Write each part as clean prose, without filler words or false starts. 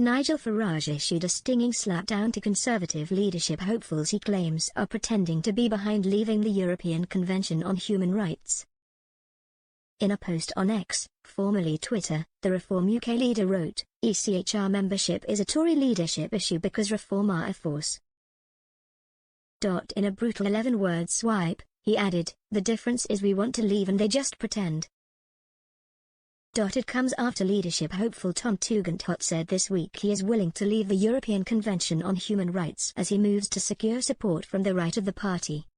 Nigel Farage issued a stinging slapdown to Conservative leadership hopefuls he claims are pretending to be behind leaving the European Convention on Human Rights. In a post on X, formerly Twitter, the Reform UK leader wrote, "ECHR membership is a Tory leadership issue because Reform are a force." In a brutal 11-word swipe, he added, "The difference is we want to leave and they just pretend." It comes after leadership hopeful Tom Tugendhat said this week he is willing to leave the European Convention on Human Rights as he moves to secure support from the right of the party.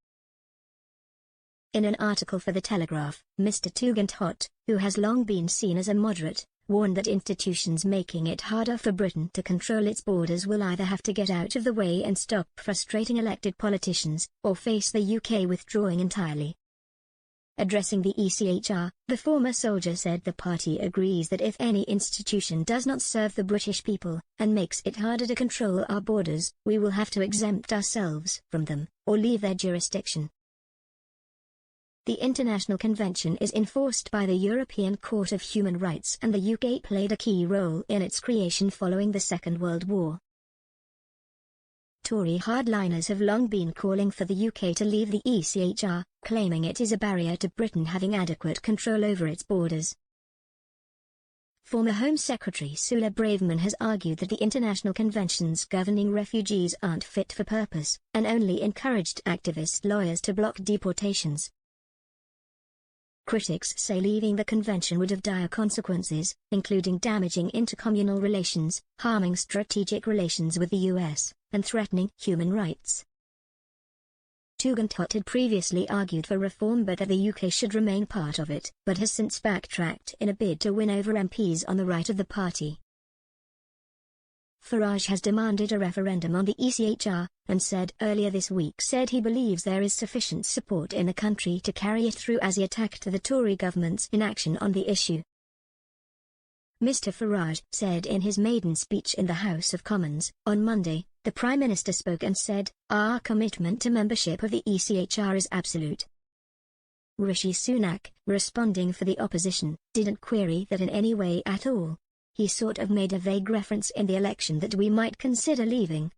In an article for The Telegraph, Mr. Tugendhat, who has long been seen as a moderate, warned that institutions making it harder for Britain to control its borders will either have to get out of the way and stop frustrating elected politicians, or face the UK withdrawing entirely. Addressing the ECHR, the former soldier said the party agrees that if any institution does not serve the British people, and makes it harder to control our borders, we will have to exempt ourselves from them, or leave their jurisdiction. The International Convention is enforced by the European Court of Human Rights and the UK played a key role in its creation following the Second World War. Tory hardliners have long been calling for the UK to leave the ECHR, claiming it is a barrier to Britain having adequate control over its borders. Former Home Secretary Suella Braverman has argued that the international conventions governing refugees aren't fit for purpose, and only encouraged activist lawyers to block deportations. Critics say leaving the convention would have dire consequences, including damaging intercommunal relations, harming strategic relations with the US, and threatening human rights. Tugendhat had previously argued for reform but that the UK should remain part of it, but has since backtracked in a bid to win over MPs on the right of the party. Farage has demanded a referendum on the ECHR, and said earlier this week he believes there is sufficient support in the country to carry it through as he attacked the Tory government's inaction on the issue. Mr. Farage said in his maiden speech in the House of Commons, on Monday, the Prime Minister spoke and said, "Our commitment to membership of the ECHR is absolute." Rishi Sunak, responding for the opposition, didn't query that in any way at all. He sort of made a vague reference in the election that we might consider leaving.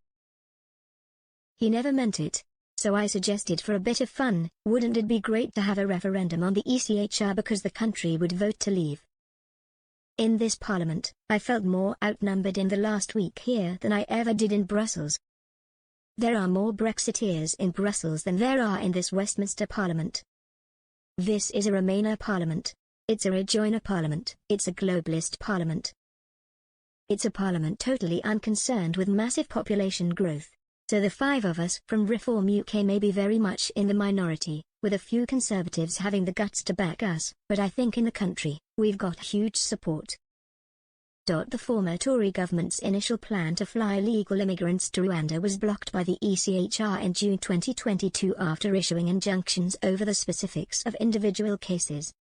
He never meant it. So I suggested for a bit of fun, wouldn't it be great to have a referendum on the ECHR because the country would vote to leave? In this parliament, I felt more outnumbered in the last week here than I ever did in Brussels. There are more Brexiteers in Brussels than there are in this Westminster Parliament. This is a Remainer Parliament. It's a rejoiner Parliament. It's a globalist Parliament. It's a parliament totally unconcerned with massive population growth. So the five of us from Reform UK may be very much in the minority, with a few Conservatives having the guts to back us, but I think in the country, we've got huge support. The former Tory government's initial plan to fly illegal immigrants to Rwanda was blocked by the ECHR in June 2022 after issuing injunctions over the specifics of individual cases.